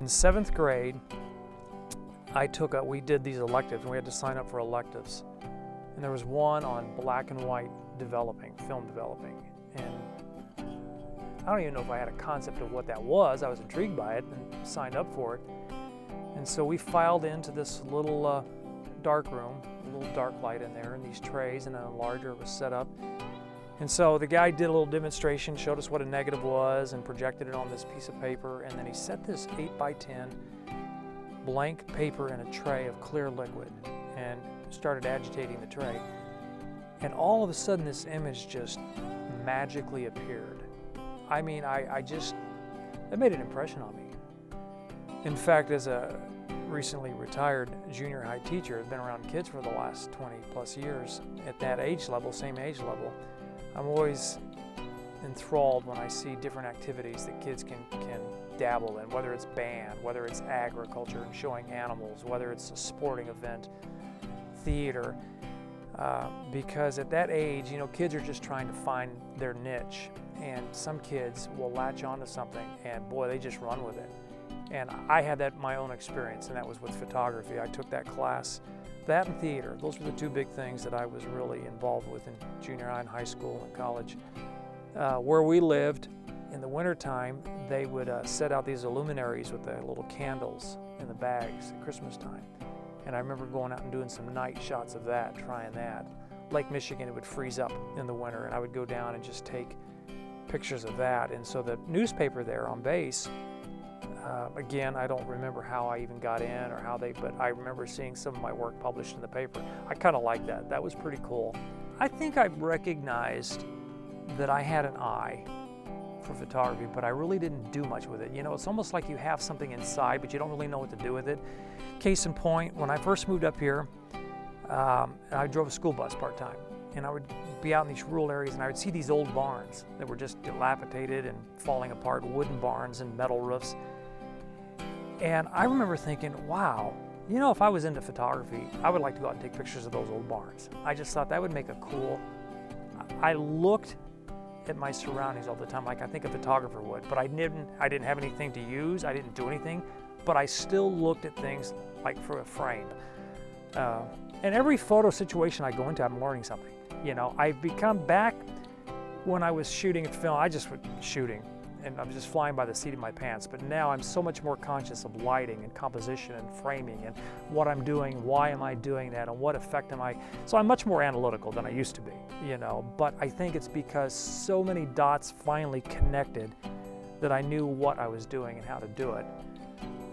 In 7th grade, we did these electives, and we had to sign up for electives. And there was one on black and white film developing. And I don't even know if I had a concept of what that was. I was intrigued by it and signed up for it. And so we filed into this little dark room, a little dark light in there, and these trays, and a enlarger was set up. And so the guy did a little demonstration, showed us what a negative was, and projected it on this piece of paper. And then he set this 8x10 blank paper in a tray of clear liquid and started agitating the tray. And all of a sudden, this image just magically appeared. I mean, it made an impression on me. In fact, as a recently retired junior high teacher, I've been around kids for the last 20 plus years at that age level, same age level. I'm always enthralled when I see different activities that kids can dabble in, whether it's band, whether it's agriculture and showing animals, whether it's a sporting event, theater, because at that age, kids are just trying to find their niche, and some kids will latch onto something and boy, they just run with it. And I had that my own experience, and that was with photography. I took that class. That and theater, those were the two big things that I was really involved with in junior high and high school and college. Where we lived, in the wintertime, they would set out these luminaries with the little candles in the bags at Christmas time. And I remember going out and doing some night shots of that, trying that. Lake Michigan, it would freeze up in the winter, and I would go down and just take pictures of that. And so the newspaper there on base, again, I don't remember how I even got in or but I remember seeing some of my work published in the paper. I kind of liked that. That was pretty cool. I think I recognized that I had an eye for photography, but I really didn't do much with it. It's almost like you have something inside, but you don't really know what to do with it. Case in point, when I first moved up here, I drove a school bus part-time, and I would be out in these rural areas, and I would see these old barns that were just dilapidated and falling apart, wooden barns and metal roofs. And I remember thinking, wow, if I was into photography, I would like to go out and take pictures of those old barns. I just thought that would make I looked at my surroundings all the time like I think a photographer would, but I didn't have anything to use, I didn't do anything, but I still looked at things like for a frame. And every photo situation I go into, I'm learning something. I've become back when I was shooting film, I just was shooting, and I was just flying by the seat of my pants. But now I'm so much more conscious of lighting and composition and framing and what I'm doing, why am I doing that, and what effect am I. So I'm much more analytical than I used to be, But I think it's because so many dots finally connected that I knew what I was doing and how to do it.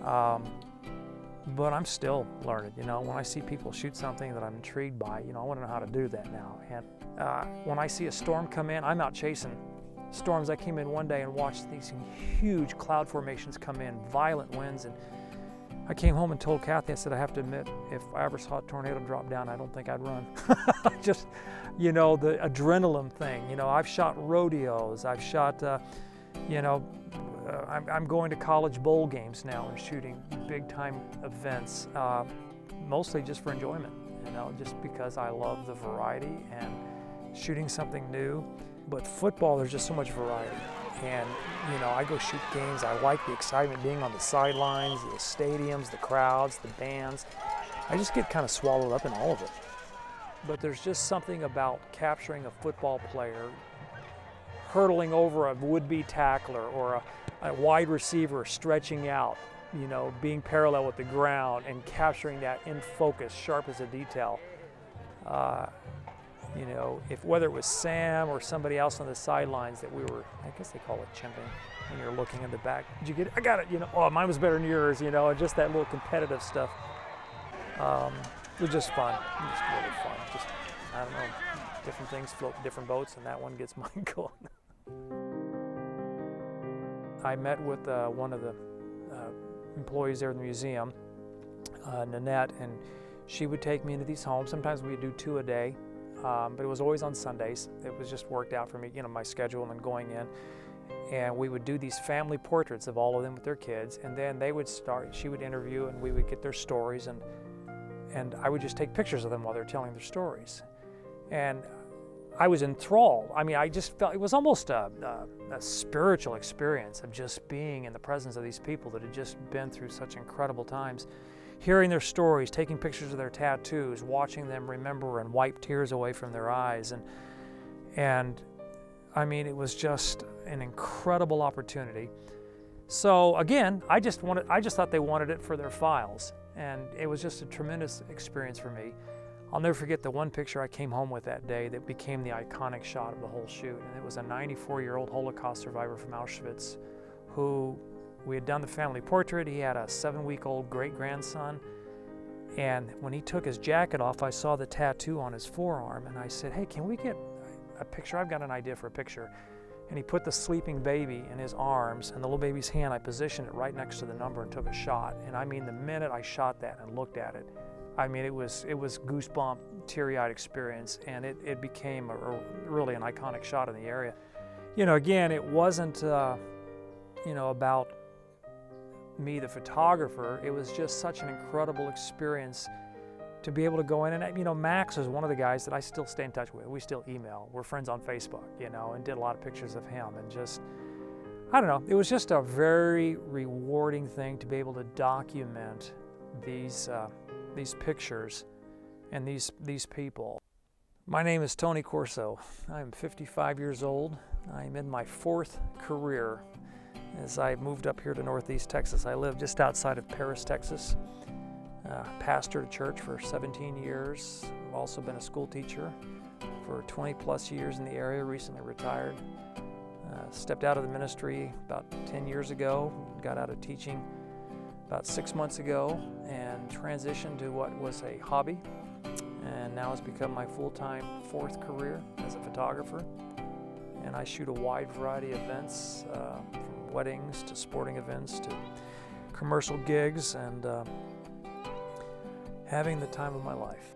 But I'm still learning, when I see people shoot something that I'm intrigued by, I want to know how to do that now. And when I see a storm come in, I'm out chasing storms. I came in one day and watched these huge cloud formations come in, violent winds, and I came home and told Kathy, I said, I have to admit, if I ever saw a tornado drop down, I don't think I'd run. Just, the adrenaline thing. I've shot rodeos, I've shot, I'm going to college bowl games now and shooting big time events, mostly just for enjoyment, just because I love the variety and shooting something new. But football, there's just so much variety. And, I go shoot games. I like the excitement being on the sidelines, the stadiums, the crowds, the bands. I just get kind of swallowed up in all of it. But there's just something about capturing a football player, hurdling over a would-be tackler or a wide receiver stretching out, being parallel with the ground and capturing that in focus, sharp as a detail. Whether it was Sam or somebody else on the sidelines that we were, I guess they call it chimping, when you're looking in the back. Did you get it? I got it, oh, mine was better than yours, and just that little competitive stuff. It was just fun, just really fun. Just, I don't know, different things float different boats, and that one gets mine going. I met with one of the employees there in the museum, Nanette, and she would take me into these homes. Sometimes we'd do 2 a day. But it was always on Sundays. It was just worked out for me, my schedule and going in. And we would do these family portraits of all of them with their kids, and then she would interview, and we would get their stories, and I would just take pictures of them while they're telling their stories. And I was enthralled. I mean, I just felt it was almost a spiritual experience of just being in the presence of these people that had just been through such incredible times. Hearing their stories, taking pictures of their tattoos, watching them remember and wipe tears away from their eyes. And I mean, it was just an incredible opportunity. So again, I just thought they wanted it for their files. And it was just a tremendous experience for me. I'll never forget the one picture I came home with that day that became the iconic shot of the whole shoot. And it was a 94-year-old Holocaust survivor from Auschwitz who we had done the family portrait. He had a 7-week-old great-grandson. And when he took his jacket off, I saw the tattoo on his forearm. And I said, hey, can we get a picture? I've got an idea for a picture. And he put the sleeping baby in his arms, and the little baby's hand, I positioned it right next to the number and took a shot. And I mean, the minute I shot that and looked at it, I mean, it was goosebump, teary-eyed experience, and it became really an iconic shot in the area. You know, again, it wasn't, you know, about me, the photographer. It was just such an incredible experience to be able to go in. And, you know, Max is one of the guys that I still stay in touch with. We still email. We're friends on Facebook, you know, and did a lot of pictures of him. And just, I don't know, it was just a very rewarding thing to be able to document these pictures and these people. My name is Tony Corso. I'm 55 years old. I'm in my 4th career as I moved up here to Northeast Texas. I live just outside of Paris, Texas. Pastored a church for 17 years. I've also been a school teacher for 20 plus years in the area, recently retired. Stepped out of the ministry about 10 years ago, got out of teaching about 6 months ago, and transitioned to what was a hobby, and now has become my full-time 4th career as a photographer. And I shoot a wide variety of events, from weddings to sporting events to commercial gigs, and having the time of my life.